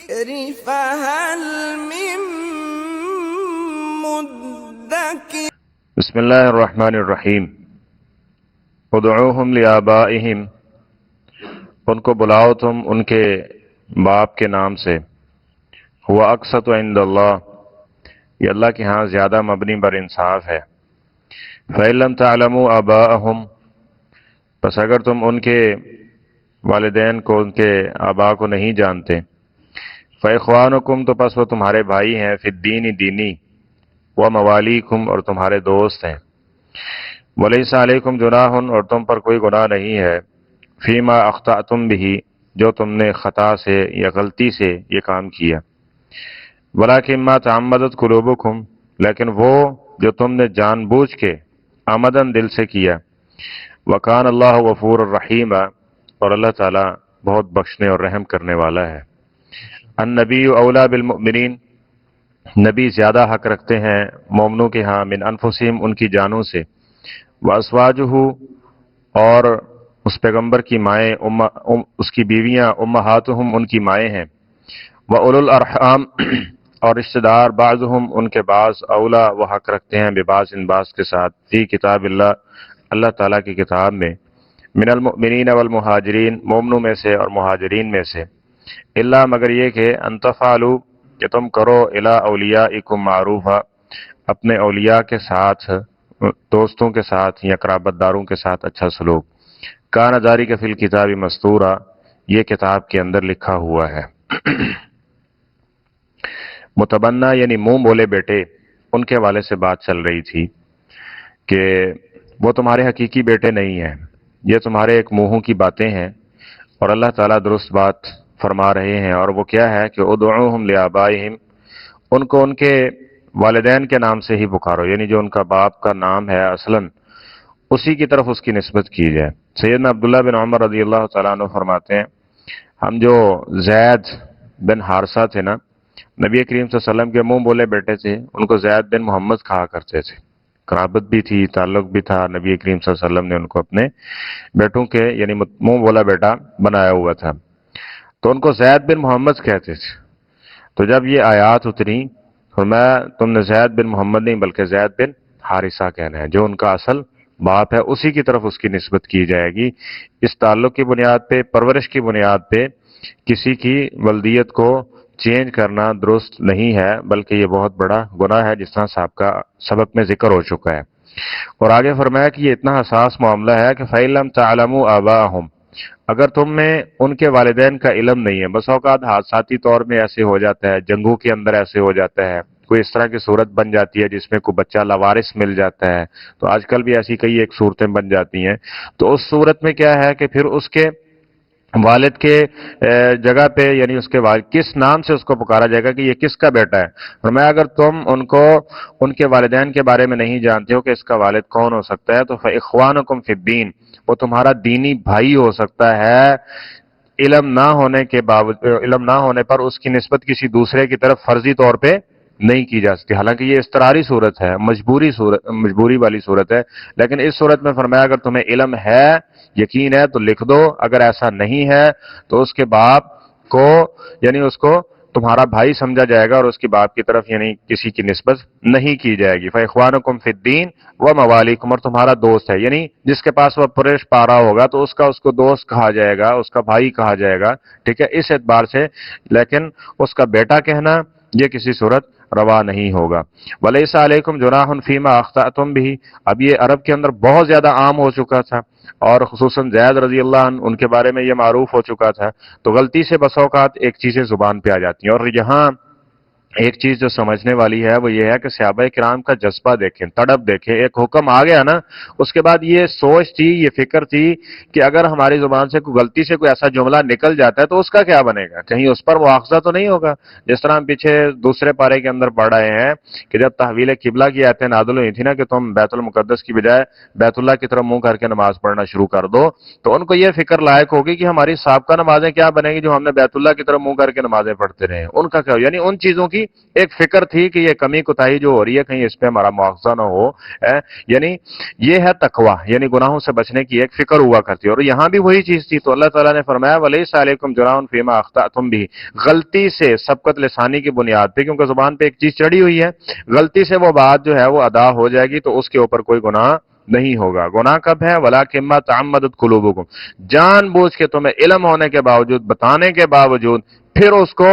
الذكر فهل من مدكر بسم اللہ الرحمن الرحیم ادعوہم لآبائہم، ان کو بلاؤ تم ان کے باپ کے نام سے، ہوا اقسط عند اللہ، یہ اللہ کے ہاں زیادہ مبنی بر انصاف ہے۔ فإن لم تعلموا آباءہم، پس اگر تم ان کے والدین کو، ان کے آبا کو نہیں جانتے، فإخوانکم، تو پس وہ تمہارے بھائی ہیں، فی الدین، دینی، وموالیکم، اور تمہارے دوست ہیں، ولیس علیکم جناح، اور تم پر کوئی گناہ نہیں ہے، فیما اخطأتم بہ، جو تم نے خطا سے یا غلطی سے یہ کام کیا، ولیکن ما تعمدت قلوبکم، لیکن وہ جو تم نے جان بوجھ کے آمدن دل سے کیا، وکان اللہ غفور الرحیم، اور اللہ تعالیٰ بہت بخشنے اور رحم کرنے والا ہے۔ النبی اولا بالمؤمنین، نبی زیادہ حق رکھتے ہیں مومنوں کے ہاں، من انفسہم، ان کی جانوں سے، وازواجہ، اور اس پیغمبر کی مائیں، اس کی بیویاں، امہاتہم، ان کی مائیں ہیں، وَأُولُو الْأَرْحَامِ، اور رشتہ دار، بعضہم، ان کے بعض، اولا، وہ حق رکھتے ہیں، ببعض، ان بعض کے ساتھ، فی کتاب اللہ، اللہ تعالیٰ کی کتاب میں، من المؤمنین والمہاجرین، مومنوں میں سے اور مہاجرین میں سے، الا، مگر یہ کہ ان تفعلوا، کہ تم کرو، الی اولیائکم معروفا، اپنے اولیاء کے ساتھ، دوستوں کے ساتھ یا قرابت داروں کے ساتھ اچھا سلوک، کان ذالک فی الکتاب مستورا، یہ کتاب کے اندر لکھا ہوا ہے۔ متبنہ یعنی منہ بولے بیٹے، ان کے والے سے بات چل رہی تھی کہ وہ تمہارے حقیقی بیٹے نہیں ہیں، یہ تمہارے ایک منہوں کی باتیں ہیں، اور اللہ تعالیٰ درست بات فرما رہے ہیں، اور وہ کیا ہے کہ ادعوہم لآبائہم، ان کو ان کے والدین کے نام سے ہی پکارو، یعنی جو ان کا باپ کا نام ہے اصلاً، اسی کی طرف اس کی نسبت کی جائے۔ سیدنا عبداللہ بن عمر رضی اللہ تعالیٰ عنہ فرماتے ہیں، ہم جو زید بن حارثہ تھے نا، نبی کریم صلی اللہ علیہ وسلم کے منہ بولے بیٹے تھے، ان کو زید بن محمد کہا کرتے تھے، قرابت بھی تھی، تعلق بھی تھا، نبی کریم صلی اللہ علیہ وسلم نے ان کو اپنے بیٹوں کے یعنی منہ بولا بیٹا بنایا ہوا تھا، تو ان کو زید بن محمد کہتے تھے۔ تو جب یہ آیات اتری، فرمایا تم نے زید بن محمد نہیں بلکہ زید بن حارثہ کہنا ہے، جو ان کا اصل باپ ہے اسی کی طرف اس کی نسبت کی جائے گی۔ اس تعلق کی بنیاد پہ، پرورش کی بنیاد پہ کسی کی ولدیت کو چینج کرنا درست نہیں ہے، بلکہ یہ بہت بڑا گناہ ہے، جس طرح سبق میں ذکر ہو چکا ہے۔ اور آگے فرمایا کہ یہ اتنا حساس معاملہ ہے کہ فَإِن لَمْ تَعْلَمُوا آبَاءَهُمْ، اگر تم میں ان کے والدین کا علم نہیں ہے، بس اوقات حادثاتی طور میں ایسے ہو جاتا ہے، جنگوں کے اندر ایسے ہو جاتا ہے، کوئی اس طرح کی صورت بن جاتی ہے جس میں کوئی بچہ لاوارث مل جاتا ہے، تو آج کل بھی ایسی کئی ایک صورتیں بن جاتی ہیں، تو اس صورت میں کیا ہے کہ پھر اس کے والد کے جگہ پہ یعنی اس کے والد کس نام سے اس کو پکارا جائے گا کہ یہ کس کا بیٹا ہے۔ فرمایا اگر تم ان کو ان کے والدین کے بارے میں نہیں جانتے ہو کہ اس کا والد کون ہو سکتا ہے، تو فإخوانکم فی الدین، وہ تمہارا دینی بھائی ہو سکتا ہے، علم نہ ہونے پر اس کی نسبت کسی دوسرے کی طرف فرضی طور پہ نہیں کی جا سکتی، حالانکہ یہ اضطراری صورت ہے، مجبوری والی صورت ہے، لیکن اس صورت میں فرمایا اگر تمہیں علم ہے، یقین ہے تو لکھ دو، اگر ایسا نہیں ہے تو اس کے باپ کو یعنی اس کو تمہارا بھائی سمجھا جائے گا، اور اس کی باپ کی طرف یعنی کسی کی نسبت نہیں کی جائے گی۔ فإخوانکم فی الدین وموالیکم، اور تمہارا دوست ہے، یعنی جس کے پاس وہ پرورش پا رہا ہوگا تو اس کو دوست کہا جائے گا، اس کا بھائی کہا جائے گا، ٹھیک ہے، اس اعتبار سے، لیکن اس کا بیٹا کہنا یہ کسی صورت روا نہیں ہوگا۔ ولیس علیکم جناح فیما اخطأتم بہ، اب یہ عرب کے اندر بہت زیادہ عام ہو چکا تھا، اور خصوصاً زید رضی اللہ عنہ ان کے بارے میں یہ معروف ہو چکا تھا، تو غلطی سے بس اوقات ایک چیزیں زبان پہ آ جاتی ہیں، اور یہاں ایک چیز جو سمجھنے والی ہے وہ یہ ہے کہ صحابہ کرام کا جذبہ دیکھیں، تڑپ دیکھیں، ایک حکم آ گیا نا، اس کے بعد یہ سوچ تھی، یہ فکر تھی کہ اگر ہماری زبان سے کوئی غلطی سے کوئی ایسا جملہ نکل جاتا ہے تو اس کا کیا بنے گا، کہیں اس پر مواخذہ تو نہیں ہوگا۔ جس طرح ہم پیچھے دوسرے پارے کے اندر پڑھ رہے ہیں کہ جب تحویل قبلہ کی آیتیں نازل ہوئی تھی نا کہ تم بیت المقدس کی بجائے بیت اللہ کی طرف منہ کر کے نماز پڑھنا شروع کر دو، تو ان کو یہ فکر لائق ہوگی کہ ہماری سابقہ نمازیں کیا بنے گی جو ہم نے بیت اللہ کی طرف منہ کر کے نمازیں پڑھتے رہے، ان کا کیا، یعنی ان چیزوں کی ایک فکر تھی کہ یہ کمی کوتاہی جو ہو رہی ہے کہیں اس پہ ہمارا مواخذہ نہ ہو، یعنی یہ ہے تقوی، یعنی گناہوں سے بچنے کی ایک فکر ہوا کرتی ہے، اور یہاں بھی وہی چیز تھی۔ تو اللہ تعالیٰ نے فرمایا وَلَيْسَ عَلَيْكُمْ جُنَاحٌ فِيمَا أَخْطَأْتُمْ بِهِ، غلطی سے سبقت لسانی کی بنیاد پہ، کیونکہ زبان پہ ایک چیز چڑھی ہوئی ہے، غلطی سے وہ بات جو ہے وہ ادا ہو جائے گی تو اس کے اوپر کوئی گناہ نہیں ہوگا۔ گناہ کب ہے؟ وَلَٰكِن مَّا تَعَمَّدَتْ قُلُوبُكُمْ، جان بوجھ کے تمہیں علم ہونے کے باوجود، بتانے کے باوجود پھر اس کو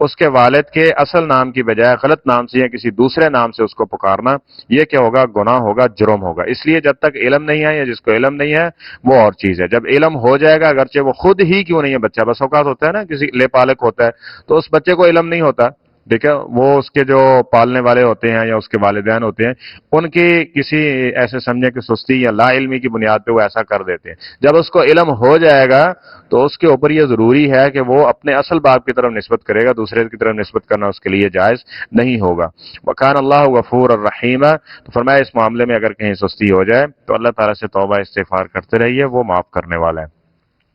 اس کے والد کے اصل نام کی بجائے غلط نام سے یا کسی دوسرے نام سے اس کو پکارنا، یہ کیا ہوگا؟ گناہ ہوگا، جرم ہوگا۔ اس لیے جب تک علم نہیں ہے یا جس کو علم نہیں ہے وہ اور چیز ہے، جب علم ہو جائے گا اگرچہ وہ خود ہی کیوں نہیں ہے، بچہ بس اوقات ہوتا ہے نا کسی لے پالک ہوتا ہے تو اس بچے کو علم نہیں ہوتا، دیکھیں وہ اس کے جو پالنے والے ہوتے ہیں یا اس کے والدین ہوتے ہیں ان کی کسی ایسے سمجھے کہ سستی یا لا علمی کی بنیاد پہ وہ ایسا کر دیتے ہیں۔ جب اس کو علم ہو جائے گا تو اس کے اوپر یہ ضروری ہے کہ وہ اپنے اصل باپ کی طرف نسبت کرے گا، دوسرے کی طرف نسبت کرنا اس کے لیے جائز نہیں ہوگا۔ وَكَانَ اللَّهُ غَفُورًا رَحِيمًا، تو فرمایا اس معاملے میں اگر کہیں سستی ہو جائے تو اللہ تعالیٰ سے توبہ استغفار کرتے رہیے، وہ معاف کرنے والا ہے۔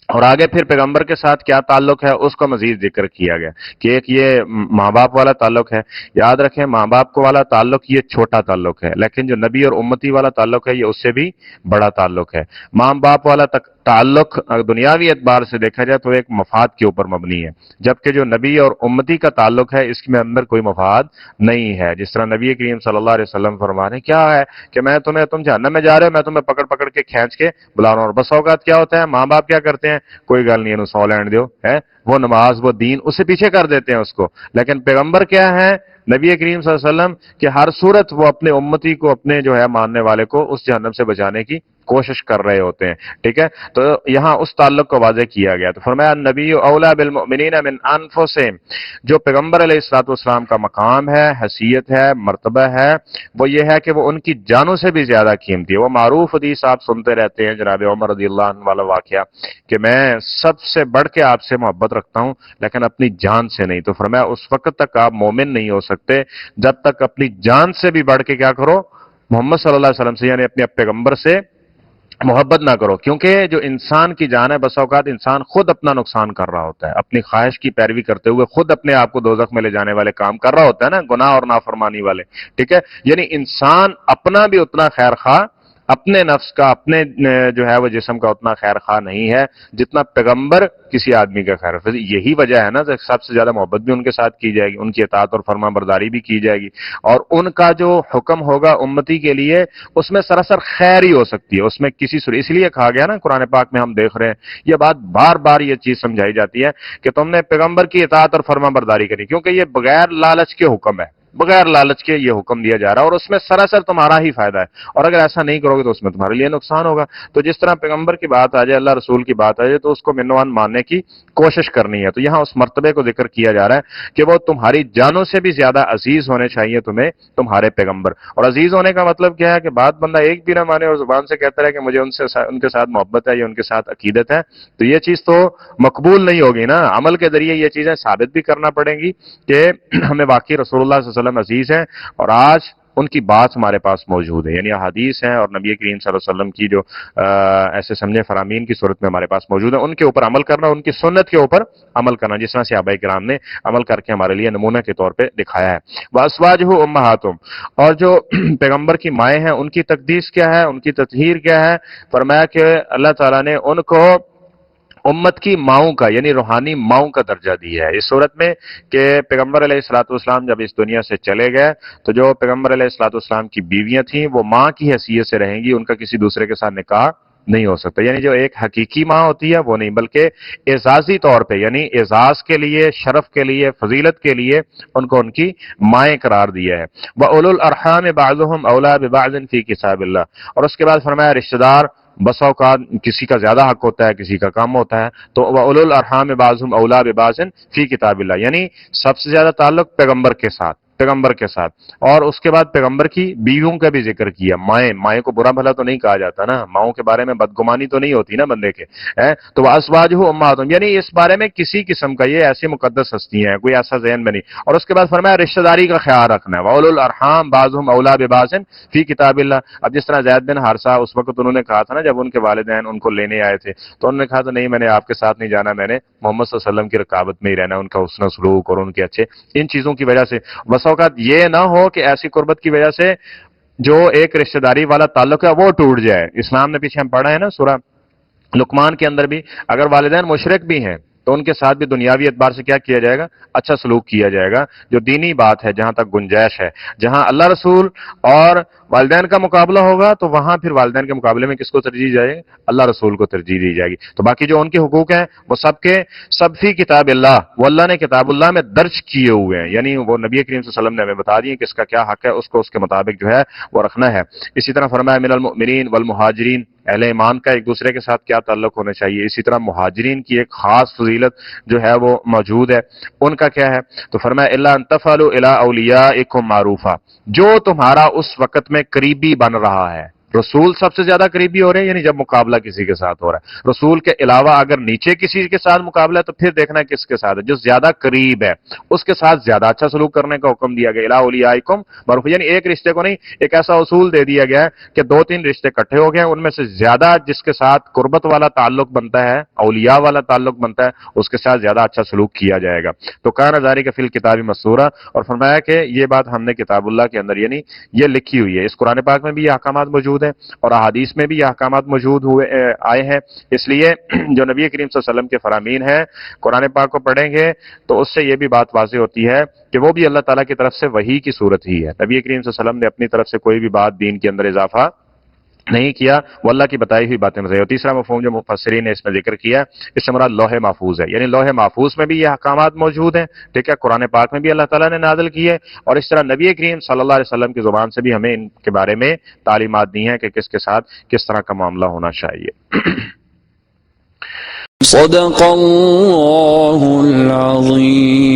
اور آگے پھر پیغمبر کے ساتھ کیا تعلق ہے اس کا مزید ذکر کیا گیا کہ ایک یہ ماں باپ والا تعلق ہے، یاد رکھیں ماں باپ کو والا تعلق یہ چھوٹا تعلق ہے، لیکن جو نبی اور امتی والا تعلق ہے یہ اس سے بھی بڑا تعلق ہے۔ ماں باپ والا تعلق دنیاوی اعتبار سے دیکھا جائے تو ایک مفاد کے اوپر مبنی ہے، جبکہ جو نبی اور امتی کا تعلق ہے اس میں اندر کوئی مفاد نہیں ہے۔ جس طرح نبی کریم صلی اللہ علیہ وسلم فرما رہے ہیں کیا ہے کہ تم جہنم میں جا رہے ہو، میں تمہیں پکڑ پکڑ کے کھینچ کے بلا رہا ہوں، اور بس اوقات کیا ہوتا ہے ماں باپ کیا کرتے ہیں، کوئی گل نہیں انہوں سو لین دیو ہے، وہ نماز وہ دین اسے پیچھے کر دیتے ہیں اس کو، لیکن پیغمبر کیا ہے نبی کریم صلی اللہ علیہ وسلم کہ ہر صورت وہ اپنے امتی کو، اپنے جو ہے ماننے والے کو اس جہنم سے بچانے کی کوشش کر رہے ہوتے ہیں، ٹھیک ہے۔ تو یہاں اس تعلق کو واضح کیا گیا، تو فرمایا نبی اولا بالمؤمنین من انفسہم، جو پیغمبر علیہ الصلوۃ والسلام کا مقام ہے، حیثیت ہے، مرتبہ ہے، وہ یہ ہے کہ وہ ان کی جانوں سے بھی زیادہ قیمتی ہے۔ وہ معروف حدیث آپ سنتے رہتے ہیں، جناب عمر رضی اللہ عنہ والا واقعہ کہ میں سب سے بڑھ کے آپ سے محبت رکھتا ہوں لیکن اپنی جان سے نہیں، تو فرمایا اس وقت تک آپ مومن نہیں ہو سکتے جب تک اپنی جان سے بھی بڑھ کے کیا کرو، محمد صلی اللہ علیہ وسلم سے یعنی اپنے پیغمبر سے محبت نہ کرو، کیونکہ جو انسان کی جان ہے بس اوقات انسان خود اپنا نقصان کر رہا ہوتا ہے، اپنی خواہش کی پیروی کرتے ہوئے خود اپنے آپ کو دوزخ میں لے جانے والے کام کر رہا ہوتا ہے نا، گناہ اور نافرمانی والے، ٹھیک ہے۔ یعنی انسان اپنا بھی اتنا خیر خواہ، اپنے نفس کا، اپنے جو ہے وہ جسم کا اتنا خیر خواہ نہیں ہے جتنا پیغمبر کسی آدمی کا خیر خواہ۔ یہی وجہ ہے نا کہ سب سے زیادہ محبت بھی ان کے ساتھ کی جائے گی، ان کی اطاعت اور فرما برداری بھی کی جائے گی، اور ان کا جو حکم ہوگا امتی کے لیے اس میں سراسر خیر ہی ہو سکتی ہے، اس میں کسی اس لیے کہا گیا نا قرآن پاک میں ہم دیکھ رہے ہیں یہ بات بار بار یہ چیز سمجھائی جاتی ہے کہ تم نے پیغمبر کی اطاعت اور فرما برداری کرنی، کیونکہ یہ بغیر لالچ کے حکم ہے، بغیر لالچ کے یہ حکم دیا جا رہا ہے اور اس میں سراسر تمہارا ہی فائدہ ہے، اور اگر ایسا نہیں کرو گے تو اس میں تمہارے لیے نقصان ہوگا۔ تو جس طرح پیغمبر کی بات آ جائے، اللہ رسول کی بات آ جائے تو اس کو منوان ماننے کی کوشش کرنی ہے۔ تو یہاں اس مرتبے کو ذکر کیا جا رہا ہے کہ وہ تمہاری جانوں سے بھی زیادہ عزیز ہونے چاہیے تمہیں تمہارے پیغمبر۔ اور عزیز ہونے کا مطلب کیا ہے کہ بات بندہ ایک بھی نہ مانے اور زبان سے کہتا رہے کہ مجھے ان کے ساتھ محبت ہے یا ان کے ساتھ عقیدت ہے، تو یہ چیز تو مقبول نہیں ہوگی نا، عمل کے ذریعے یہ چیزیں ثابت بھی کرنا پڑیں گی کہ ہمیں واقعی رسول اللہ صلی اللہ علیہ وسلم عزیز ہیں اور آج ان کی بات ہمارے پاس موجود ہے، یعنی احادیث ہیں اور نبی کریم صلی اللہ علیہ وسلم کی جو ایسے سمجھے فرامین کی صورت میں ہمارے پاس موجود ہے، ان کے اوپر عمل کرنا، ان کی سنت کے اوپر عمل کرنا، جس طرح صحابہ کرام نے عمل کر کے ہمارے لیے نمونہ کے طور پہ دکھایا ہے۔ وَأَزْوَاجُهُ أُمَّهَاتُهُمْ، اور جو پیغمبر کی مائیں ہیں ان کی تقدیس کیا ہے، ان کی تطہیر کیا ہے، فرمایا کہ اللہ تعالیٰ نے ان کو امت کی ماؤں کا یعنی روحانی ماؤں کا درجہ دیا ہے اس صورت میں کہ پیغمبر علیہ الصلوۃ والسلام جب اس دنیا سے چلے گئے تو جو پیغمبر علیہ الصلوۃ والسلام کی بیویاں تھیں وہ ماں کی حیثیت سے رہیں گی، ان کا کسی دوسرے کے ساتھ نکاح نہیں ہو سکتا، یعنی جو ایک حقیقی ماں ہوتی ہے وہ نہیں، بلکہ اعزازی طور پہ یعنی اعزاز کے لیے، شرف کے لیے، فضیلت کے لیے ان کو ان کی مائیں قرار دیا ہے۔ وَأُولُو الْأَرْحَامِ بَعْضُهُمْ أَوْلَىٰ بِبَعْضٍ فِي كِتَابِ اللَّهِ، اور اس کے بعد فرمایا رشتہ دار بس اوقات کسی کا زیادہ حق ہوتا ہے کسی کا کم ہوتا ہے، تو وَأُولُو الْأَرْحَامِ بَعْضُهُمْ أَوْلَىٰ بِبَعْضٍ فِي كِتَابِ اللَّهِ، یعنی سب سے زیادہ تعلق پیغمبر کے ساتھ، پیغمبر کے ساتھ، اور اس کے بعد پیغمبر کی بیویوں کا بھی ذکر کیا. مائیں کو برا بھلا تو نہیں کہا جاتا نا، ماؤں کے بارے میں بدگمانی تو نہیں ہوتی نا بندے کے. تو ازواجہ امہاتہم، یعنی اس بارے میں کسی قسم کا، یہ ایسی مقدس ہستیاں ہیں، کوئی ایسا ذہن میں نہیں. اور اس کے بعد فرمایا رشتہ داری کا خیال رکھنا ہے. وَأُولُو الْأَرْحَامِ بَعْضُهُمْ أَوْلَىٰ بِبَعْضٍ فِي کتاب اللہ. اب جس طرح زید بن حارثہ اس وقت انہوں نے کہا تھا نا، جب ان کے والدین ان کو لینے آئے تھے تو انہوں نے کہا تھا نہیں میں نے آپ کے ساتھ نہیں جانا، میں نے محمد صلی اللہ علیہ وسلم کی رقابت میں ہی رہنا، ان کا حسن سلوک اور ان کے اچھے ان چیزوں کی وجہ سے. بس اوقات یہ نہ ہو کہ ایسی قربت کی وجہ سے جو ایک رشتہ داری والا تعلق ہے وہ ٹوٹ جائے. اسلام نے پیچھے ہم پڑھا ہے نا سورہ لقمان کے اندر بھی، اگر والدین مشرک بھی ہیں تو ان کے ساتھ بھی دنیاوی اعتبار سے کیا کیا جائے گا؟ اچھا سلوک کیا جائے گا. جو دینی بات ہے، جہاں تک گنجائش ہے، جہاں اللہ رسول اور والدین کا مقابلہ ہوگا تو وہاں پھر والدین کے مقابلے میں کس کو ترجیح جائے؟ اللہ رسول کو ترجیح دی جائے گی. تو باقی جو ان کے حقوق ہیں وہ سب کے سب فی کتاب اللہ، وہ اللہ نے کتاب اللہ میں درج کیے ہوئے ہیں، یعنی وہ نبی کریم صلی اللہ علیہ وسلم نے ہمیں بتا دیے کہ اس کا کیا حق ہے، اس کو اس کے مطابق جو ہے وہ رکھنا ہے. اسی طرح فرمایا من المؤمنین والمہاجرین، اہل ایمان کا ایک دوسرے کے ساتھ کیا تعلق ہونا چاہیے. اسی طرح مہاجرین کی ایک خاص فضیلت جو ہے وہ موجود ہے، ان کا کیا ہے؟ تو فرمایا الا ان تفعلوا الی اولیاءکم معروفا، جو تمہارا اس وقت میں قریبی بن رہا ہے. رسول سب سے زیادہ قریبی ہو رہے ہیں، یعنی جب مقابلہ کسی کے ساتھ ہو رہا ہے. رسول کے علاوہ اگر نیچے کسی کے ساتھ مقابلہ ہے تو پھر دیکھنا کس کے ساتھ ہے، جو زیادہ قریب ہے اس کے ساتھ زیادہ اچھا سلوک کرنے کا حکم دیا گیا. الا اولیاءکم معروف، یعنی ایک رشتے کو نہیں، ایک ایسا اصول دے دیا گیا ہے کہ 2-3 رشتے اکٹھے ہو گئے، ان میں سے زیادہ جس کے ساتھ قربت والا تعلق بنتا ہے، اولیاء والا تعلق بنتا ہے، اس کے ساتھ زیادہ اچھا سلوک کیا جائے گا. تو کان ذالک فی الکتاب مسطورا، اور فرمایا کہ یہ بات ہم نے کتاب اللہ کے اندر یعنی یہ لکھی ہوئی ہے. اس قرآن پاک میں بھی یہ احکامات موجود ہیں اور احادیث میں بھی یہ احکامات موجود آئے ہیں. اس لیے جو نبی کریم صلی اللہ علیہ وسلم کے فرامین ہیں قرآن پاک کو پڑھیں گے تو اس سے یہ بھی بات واضح ہوتی ہے کہ وہ بھی اللہ تعالیٰ کی طرف سے وحی کی صورت ہی ہے. نبی کریم صلی اللہ علیہ وسلم نے اپنی طرف سے کوئی بھی بات دین کے اندر اضافہ نہیں کیا، وہ اللہ کی بتائی ہوئی باتیں بتائی. اور تیسرا مفہوم جو مفسرین نے اس میں ذکر کیا، اس سے مراد لوح محفوظ ہے، یعنی لوح محفوظ میں بھی یہ احکامات موجود ہیں. ٹھیک ہے، قرآن پاک میں بھی اللہ تعالیٰ نے نازل کی ہے، اور اس طرح نبی کریم صلی اللہ علیہ وسلم کی زبان سے بھی ہمیں ان کے بارے میں تعلیمات دی ہیں کہ کس کے ساتھ کس طرح کا معاملہ ہونا چاہیے. صدق اللہ العظیم.